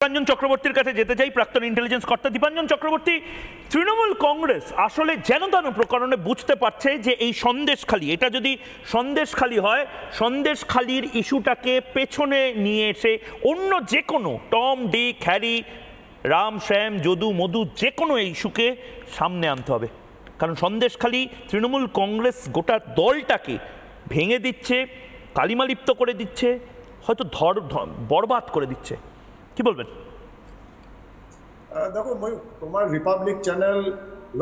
দীপাঞ্জন চক্রবর্তীর কাছে যেতে চাই, প্রাক্তন ইন্টেলিজেন্স কর্তা। দীপাঞ্জন চক্রবর্তী, তৃণমূল কংগ্রেস আসলে যেন তেন প্রকরণে বুঝতে পারছে যে এই সন্দেশখালি, এটা যদি সন্দেশখালি হয়, সন্দেশখালির ইস্যুটাকে পেছনে নিয়ে এসে অন্য যে কোনো টম, ডিক, হ্যারি, রাম, শ্যাম, যদু, মধু, যে কোনো ইস্যুকে সামনে আনতে হবে। কারণ সন্দেশখালি তৃণমূল কংগ্রেস গোটা দলটাকে ভেঙে দিচ্ছে, কালিমালিপ্ত করে দিচ্ছে, হয়তো বরবাদ করে দিচ্ছে। কি বলবেন? দেখো তোমার রিপাবলিক চ্যানেল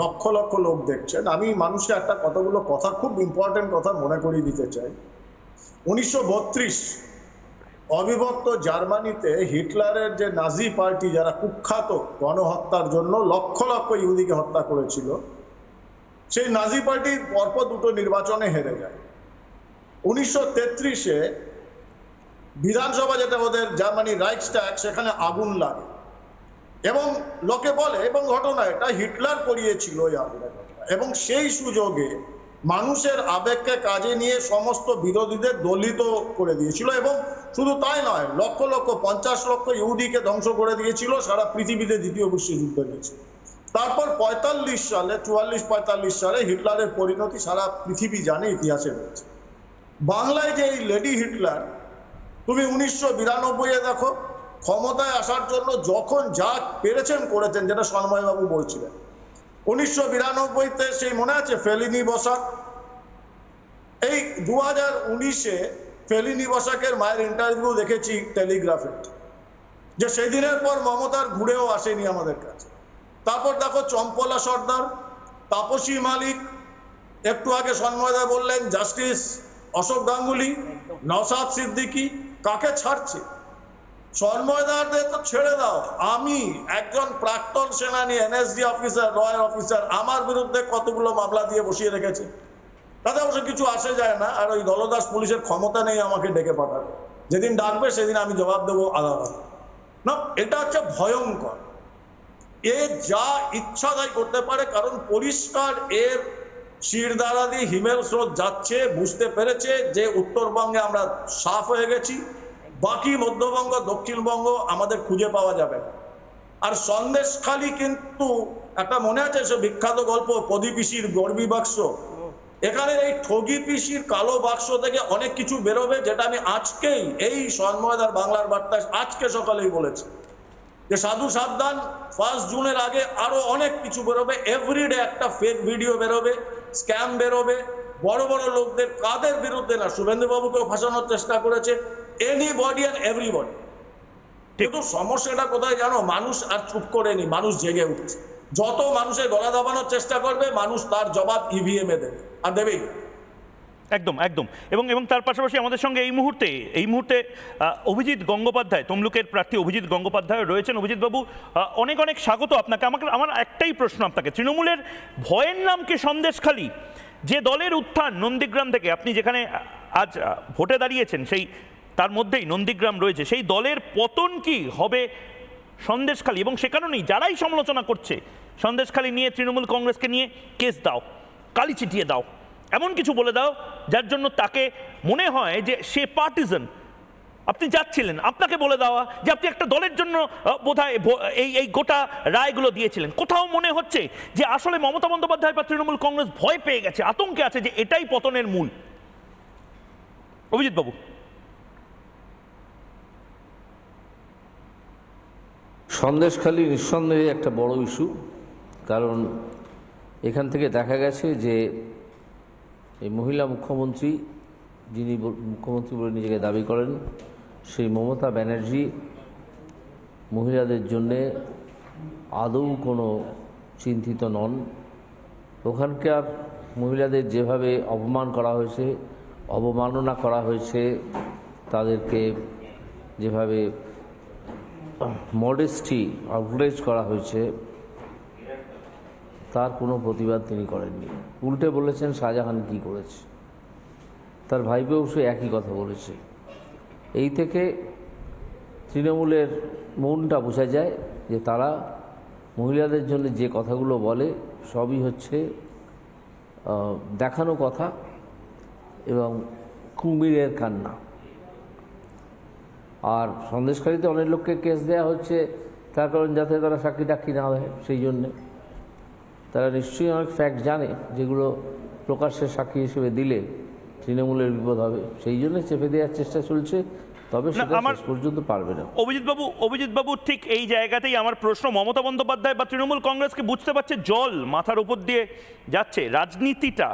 লক্ষ লক্ষ লোক দেখছেন। আমি মানুষকে একটা কতগুলো কথা, খুব ইম্পর্টেন্ট কথা মনে করিয়ে দিতে চাই। 1932 অবিভক্ত জার্মানিতে হিটলারের যে নাজি পার্টি, যারা কুখ্যাত গণহত্যার জন্য লক্ষ লক্ষ ইহুদিকে হত্যা করেছিল, সেই নাজি পার্টি পরপর দুটো নির্বাচনে হেরে যায়। 1933-এ বিধানসভা, যেটা ওদের জার্মানি রাইখস্ট্যাগ, সেখানে আগুন লাগে এবং লোকে বলে, এবং ঘটনা এটা হিটলার করিয়েছিল ওই আগুনের ঘটনা, এবং সেই সুযোগে মানুষের আবেগকে কাজে নিয়ে সমস্ত বিরোধীদের দলিত করে দিয়েছিল। এবং শুধু তাই নয়, লক্ষ লক্ষ 50 লক্ষ ইহুদিকে ধ্বংস করে দিয়েছিল, সারা পৃথিবীতে দ্বিতীয় বিশ্বযুদ্ধ হয়েছে। তারপর 45 সালে, 44-45 সালে হিটলারের পরিণতি সারা পৃথিবী জানে, ইতিহাসে রয়েছে। বাংলায় যে এই লেডি হিটলার, তুমি 1992-এ দেখো, ক্ষমতায় আসার জন্য যখন যা পেরেছেন করেছেন, যেটা সন্ময়বাবু বলছিলেন। 1992-তে সেই মনে আছে ফেলিনি বসাক, এই 2019-এ ফেলিনি বসাকের মায়ের ইন্টারভিউ দেখেছি টেলিগ্রাফে, যে সেই দিনের পর মমতার ঘুরেও আসেনি আমাদের কাছে। তারপর দেখো চম্পলা সর্দার, তাপসী মালিক, একটু আগে সন্ময়দা বললেন জাস্টিস অশোক গাঙ্গুলি, নওশাদ সিদ্দিকী, কাকে ছাড়ছে? সন্ময়দাদের তো ছেড়ে দাও। আমি একজন প্রাক্তন সেনানী, এনএসজি অফিসার, রয়্যাল অফিসার, আমার বিরুদ্ধে কতগুলো মামলা দিয়ে বসিয়ে রেখেছে, তাতে অবশ্য কিছু আসে যায় না। আর ওই দলদাস পুলিশের ক্ষমতা নেই আমাকে ডেকে পাঠাবে, যেদিন ডাকবে সেদিন আমি জবাব দেবো আদালতে। না, এটা হচ্ছে ভয়ঙ্কর। এ যা ইচ্ছা তাই করতে পারে, কারণ পরিষ্কার এর শিরদাঁড়া দিয়ে হিমেল স্রোত যাচ্ছে। বুঝতে পেরেছে যে উত্তরবঙ্গে আমরা সাফ হয়ে গেছি, বাকি মধ্যবঙ্গ, দক্ষিণবঙ্গ আমাদের খুঁজে পাওয়া যাবে না। আর সন্দেশখালি কিন্তু একটা মনে আছে সে বিখ্যাত গল্প পদি পিসির গর্বী বাক্স, এখানে এই ঠগি পিসির কালো বাক্স থেকে অনেক কিছু বেরোবে, যেটা আমি আজকেই এই সন্ময়দার বাংলার বার্তায় আজকে সকালেই বলেছি, যে সাধু সাবধান, 1 জুনের আগে আরো অনেক কিছু বেরোবে। এভরিডে একটা ফেক ভিডিও বেরোবে, স্ক্যাম বেরোবে, বড় বড় লোকদের, কাদের বিরুদ্ধে না, শুভেন্দু বাবুকেও ফাঁসানোর চেষ্টা করেছে, এনিবডি অ্যান্ড এভরিবডি। কিন্তু সমস্যাটা কোথায় জানো? মানুষ আর চুপ করেনি, মানুষ জেগে উঠছে। যত মানুষের গলা দাবানোর চেষ্টা করবে, মানুষ তার জবাব ইভিএম এ দেবে, আর দেবেই। একদম একদম। এবং তার পাশাপাশি আমাদের সঙ্গে এই মুহূর্তে অভিজিৎ গঙ্গোপাধ্যায়, তমলুকের প্রার্থী অভিজিৎ গঙ্গোপাধ্যায় রয়েছেন। অভিজিৎ বাবু, অনেক অনেক স্বাগত আপনাকে। আমার একটাই প্রশ্ন আপনাকে, তৃণমূলের ভয়ের নাম কি সন্দেশখালি? যে দলের উত্থান নন্দীগ্রাম থেকে, আপনি যেখানে আজ ভোটে দাঁড়িয়েছেন সেই তার মধ্যেই নন্দীগ্রাম রয়েছে, সেই দলের পতন কি হবে সন্দেশখালি? এবং সে কারণেই যারাই সমালোচনা করছে সন্দেশখালি নিয়ে, তৃণমূল কংগ্রেসকে নিয়ে কেস দাও, কালি চিটিয়ে দাও, এমন কিছু বলে দাও যার জন্য তাকে মনে হয় যে সে পার্টিজান। আপনি যাচ্ছিলেন, আপনাকে বলে দেওয়া যে আপনি একটা দলের জন্য বোধহয় এই গোটা রায়গুলো দিয়েছিলেন। কোথাও মনে হচ্ছে যে আসলে মমতা বন্দ্যোপাধ্যায় বা তৃণমূল কংগ্রেস ভয় পেয়ে গেছে, আতঙ্কে আছে যে এটাই পতনের মূল। অভিজিৎ বাবু। সন্দেশখালি নিঃসন্দেহে একটা বড় ইস্যু, কারণ এখান থেকে দেখা গেছে যে এই মহিলা মুখ্যমন্ত্রী, যিনি মুখ্যমন্ত্রী বলে নিজেকে দাবি করেন, সেই মমতা ব্যানার্জি মহিলাদের জন্যে আদৌ কোনো চিন্তিত নন। ওখানকার মহিলাদের যেভাবে অপমান করা হয়েছে, অবমাননা করা হয়েছে, তাদেরকে যেভাবে মডেস্টি আউটরেজ করা হয়েছে, তার কোনো প্রতিবাদ তিনি করেননি। উল্টে বলেছেন শাহজাহান কি করেছে, তার ভাইপোও সে একই কথা বলেছে। এই থেকে তৃণমূলের মনটা বোঝা যায় যে তারা মহিলাদের জন্য যে কথাগুলো বলে সবই হচ্ছে দেখানো কথা এবং কুমিরের কান্না। আর সন্দেশখালীতে অনেক লোককে কেস দেওয়া হচ্ছে তার কারণ যাতে তারা সাক্ষী টাক্ষী না হয়, সেই জন্যে তারা নিশ্চয়ই অনেক ফ্যাক্ট জানে যেগুলো প্রকাশ্যে সাক্ষী হিসেবে দিলে তৃণমূলের বিপদ হবে, সেই জন্য চেপে দেওয়ার চেষ্টা চলছে। তবে সেটা শেষ পর্যন্ত পারবে না। অভিজিৎ বাবু ঠিক এই জায়গাতেই আমার প্রশ্ন, মমতা বন্দ্যোপাধ্যায় বা তৃণমূল কংগ্রেসকে বুঝতে পারছে জল মাথার উপর দিয়ে যাচ্ছে, রাজনীতিটা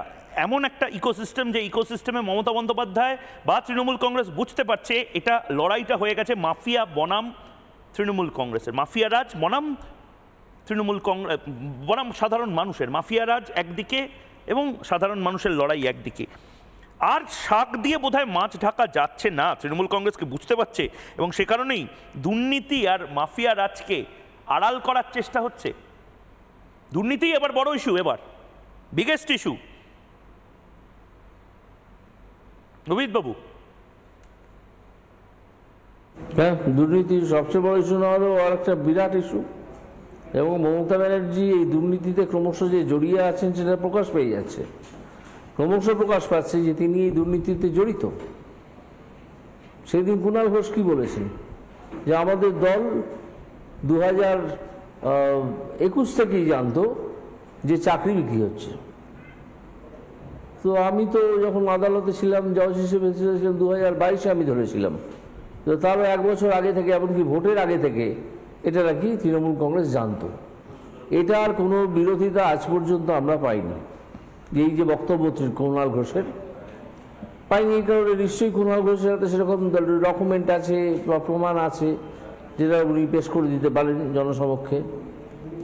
এমন একটা ইকোসিস্টেম যে ইকোসিস্টেমে মমতা বন্দ্যোপাধ্যায় বা তৃণমূল কংগ্রেস বুঝতে পারছে এটা লড়াইটা হয়ে গেছে মাফিয়া বনাম তৃণমূল কংগ্রেসের, মাফিয়া রাজ বনাম তৃণমূল কংগ্রেস বনাম সাধারণ মানুষের, মাফিয়া রাজ একদিকে এবং সাধারণ মানুষের লড়াই একদিকে। আর শাক দিয়ে বোধহয় মাছ ঢাকা যাচ্ছে না, তৃণমূল কংগ্রেসকে বুঝতে পারছে এবং সে কারণেই দুর্নীতি আর মাফিয়া রাজকে আড়াল করার চেষ্টা হচ্ছে। দুর্নীতি এবার বড় ইস্যু, এবার বিগেস্ট ইস্যু। অভিজিৎ বাবু, হ্যাঁ, দুর্নীতি সবচেয়ে বড় ইস্যু না হলেও আর একটা বিরাট ইস্যু, এবং মমতা ব্যানার্জি এই দুর্নীতিতে ক্রমশ যে জড়িয়ে আছেন সেটা প্রকাশ পেয়ে যাচ্ছে, ক্রমশ প্রকাশ পাচ্ছে যে তিনি এই দুর্নীতিতে জড়িত। সেদিন কুণাল ঘোষ কি বলেছেন যে আমাদের দল 2021 থেকেই জানতো যে চাকরি বিক্রি হচ্ছে। তো আমি তো যখন আদালতে ছিলাম, জজ হিসেবে ছিলাম 2022-এ আমি ধরেছিলাম, তো তারও 1 বছর আগে থেকে, এমনকি ভোটের আগে থেকে এটা নাকি তৃণমূল কংগ্রেস জানতো। এটার কোনো বিরোধিতা আজ পর্যন্ত আমরা পাইনি। এই যে বক্তব্য কুণাল ঘোষের, পাইনি এই কারণে নিশ্চয়ই কুণাল ঘোষের হাতে সেরকম ডকুমেন্ট আছে বা প্রমাণ আছে যেটা উনি পেশ করে দিতে পারেন জনসমক্ষে,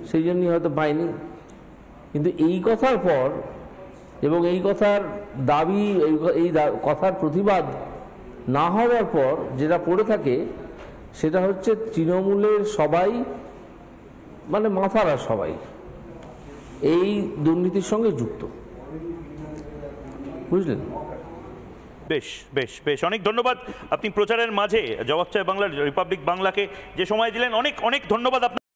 সেই জন্যই হয়তো পাইনি। কিন্তু এই কথার পর এবং এই কথার দাবি, এই কথার প্রতিবাদ না হওয়ার পর যেটা পড়ে থাকে সেটা হচ্ছে তৃণমূলের সবাই, মানে মাথারা সবাই এই দুর্নীতির সঙ্গে যুক্ত, বুঝলেন? বেশ বেশ বেশ, অনেক ধন্যবাদ। আপনি প্রচারের মাঝে জবাব চাই বাংলার, রিপাবলিক বাংলাকে যে সময় দিলেন, অনেক অনেক ধন্যবাদ আপনার।